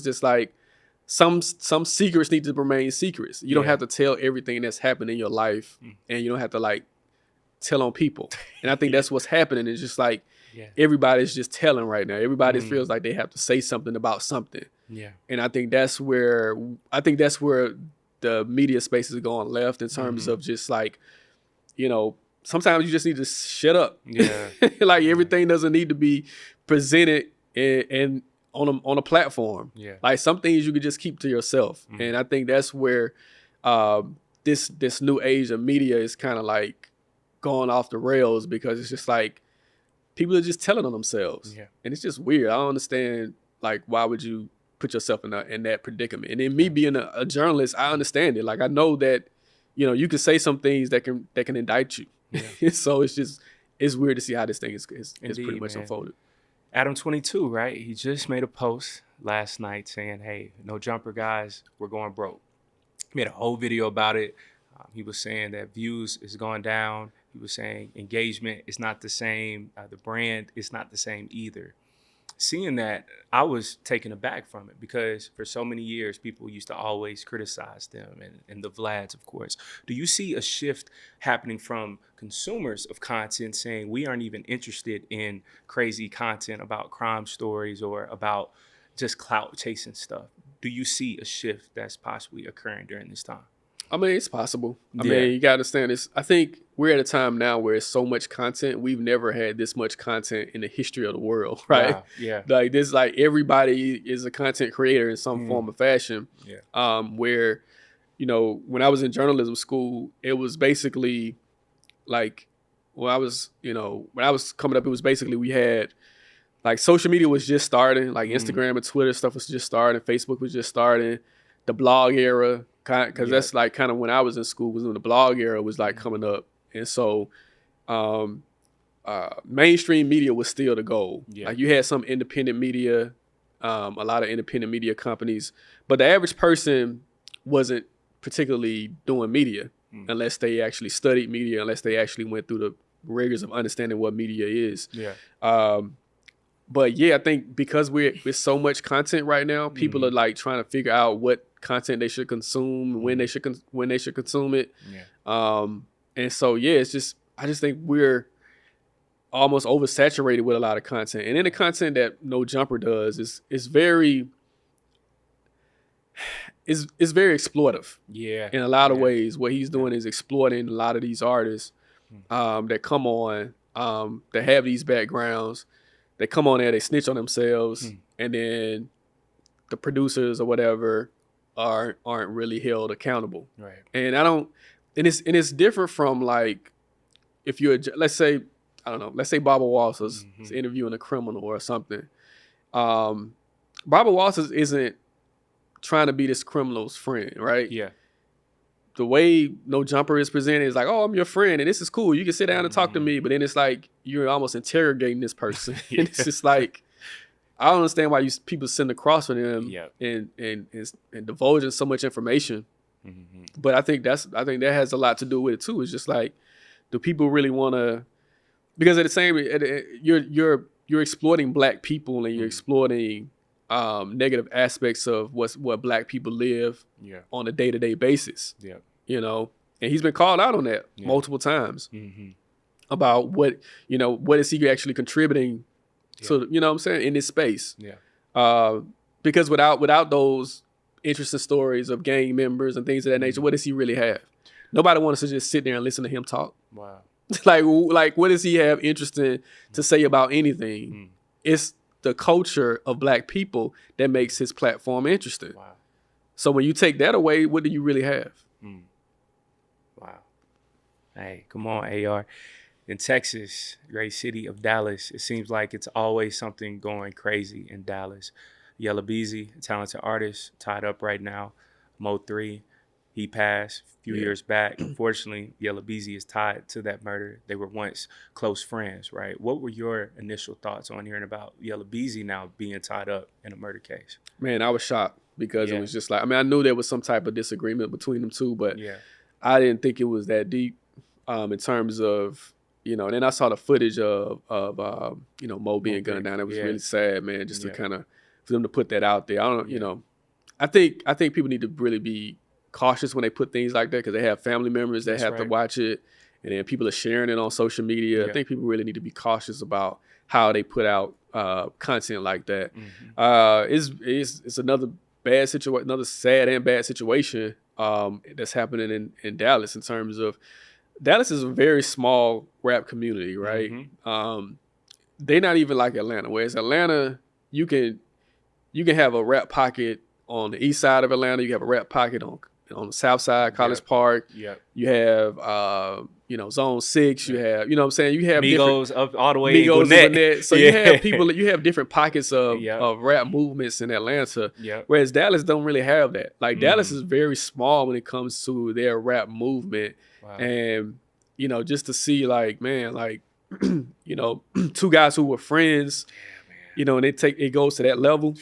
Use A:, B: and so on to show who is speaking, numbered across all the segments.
A: just like some secrets need to remain secrets. You don't have to tell everything that's happened in your life, and you don't have to like tell on people. And I think that's what's happening. It's just like everybody's just telling right now. Everybody feels like they have to say something about something. Yeah. And I think that's where the media space is going left in terms of just like, you know, sometimes you just need to shut up. Yeah. Like everything doesn't need to be presented and on a platform. Yeah. Like some things you could just keep to yourself. And I think that's where this new age of media is kind of like going off the rails, because it's just like people are just telling on themselves. Yeah. And it's just weird. I don't understand, like, why would you put yourself in that predicament? And then me being a journalist, I understand it. Like, I know that, you know, you can say some things that can indict you. Yeah. So it's weird to see how this thing is pretty much unfolded.
B: Adam22, right? He just made a post last night saying, hey, no jumper guys, we're going broke. He made a whole video about it. He was saying that views is going down. He was saying engagement is not the same. The brand is not the same either. Seeing that, I was taken aback from it, because for so many years, people used to always criticize them, and the Vlads, of course. Do you see a shift happening from consumers of content saying we aren't even interested in crazy content about crime stories or about just clout chasing stuff? Do you see a shift that's possibly occurring during this time?
A: I mean, it's possible. I mean, you got to understand this. I think we're at a time now where it's so much content. We've never had this much content in the history of the world, right? Wow. Yeah. Like this, like everybody is a content creator in some form or fashion. Yeah. Where, you know, when I was in journalism school, it was basically like, when I was coming up, it was basically we had like social media was just starting, like Instagram and Twitter stuff was just starting, Facebook was just starting, the blog era. Because that's like kind of when I was in school, was when the blog era was like coming up. And so mainstream media was still the goal. Yeah. Like you had some independent media, a lot of independent media companies, but the average person wasn't particularly doing media unless they actually studied media, unless they actually went through the rigors of understanding what media is. Yeah. But yeah, I think because we're so much content right now, people are like trying to figure out what content they should consume, when they should consume it. Yeah. And so I just think we're almost oversaturated with a lot of content. And then the content that No Jumper does is very exploitive. Yeah. In a lot of ways. What he's doing is exploiting a lot of these artists that come on, that have these backgrounds. They come on there, they snitch on themselves, and then the producers or whatever aren't really held accountable. Right. And it's different from like if you're, let's say Barbara Walters is interviewing a criminal or something. Barbara Walters isn't trying to be this criminal's friend, right? Yeah. The way No Jumper is presented is like, oh, I'm your friend and this is cool. You can sit down and talk to me. But then it's like you're almost interrogating this person. And it's just like, I don't understand why people send across for them and divulging so much information. Mm-hmm. But I think that has a lot to do with it too. It's just like, do people really want to? Because at the same, you're exploiting Black people and you're exploiting negative aspects of what Black people live on a day-to-day basis. Yeah. You know, and he's been called out on that multiple times about what is he actually contributing to, you know what I'm saying, in this space. Yeah. Because without those interesting stories of gang members and things of that nature, what does he really have? Nobody wants to just sit there and listen to him talk. Wow. like what does he have interesting to say about anything? It's the culture of Black people that makes his platform interesting. Wow. So when you take that away, what do you really have?
B: Wow. Hey, come on, AR. In Texas, great city of Dallas, it seems like it's always something going crazy in Dallas. Yella Beezy, a talented artist, tied up right now. Mo3, he passed a few years back. Unfortunately, Yella Beezy is tied to that murder. They were once close friends, right? What were your initial thoughts on hearing about Yella Beezy now being tied up in a murder case?
A: Man, I was shocked because it was just like, I mean, I knew there was some type of disagreement between them two, but I didn't think it was that deep in terms of, and then I saw the footage of Mo being gunned down. It was really sad, man, just to kind of for them to put that out there. I don't, you know, I think people need to really be cautious when they put things like that because they have family members that have to watch it, and then people are sharing it on social media. I think people really need to be cautious about how they put out content like that. It's another bad situation, another sad and bad situation that's happening in Dallas in terms of Dallas is a very small rap community, right? They're not even like Atlanta. Whereas Atlanta, you can have a rap pocket on the east side of Atlanta. You have a rap pocket on the south side, College Park. You have you know, Zone 6. You have, you know what I'm saying? You have
B: Migos up all the way
A: Migos
B: in Gwinnett.
A: So you have people, you have different pockets of rap movements in Atlanta. Whereas Dallas don't really have that. Like Dallas is very small when it comes to their rap movement. And, you know, just to see like, man, like, you know, two guys who were friends, you know, and it goes to that level.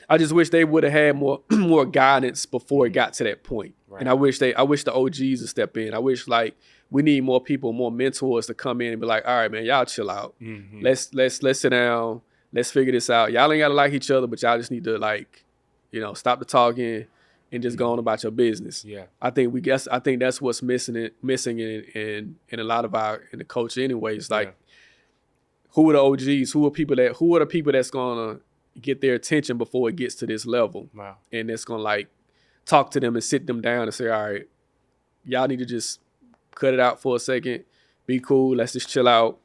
A: I just wish they would have had more guidance before it got to that point. And I wish the OGs would step in. I wish like we need more people, more mentors to come in and be like, all right, man, y'all chill out. Let's sit down. Let's figure this out. Y'all ain't gotta like each other, but y'all just need to like, you know, stop the talking and just go on about your business. I think that's what's missing in a lot of in the culture anyways. Like who are the OGs? Who are the people that's gonna get their attention before it gets to this level? And it's gonna like talk to them and sit them down and say, all right, y'all need to just cut it out for a second, be cool, let's just chill out.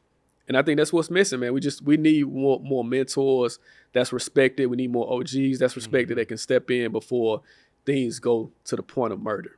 A: And I think that's what's missing, man. We need more mentors that's respected. We need more OGs that's respected that can step in before things go to the point of murder.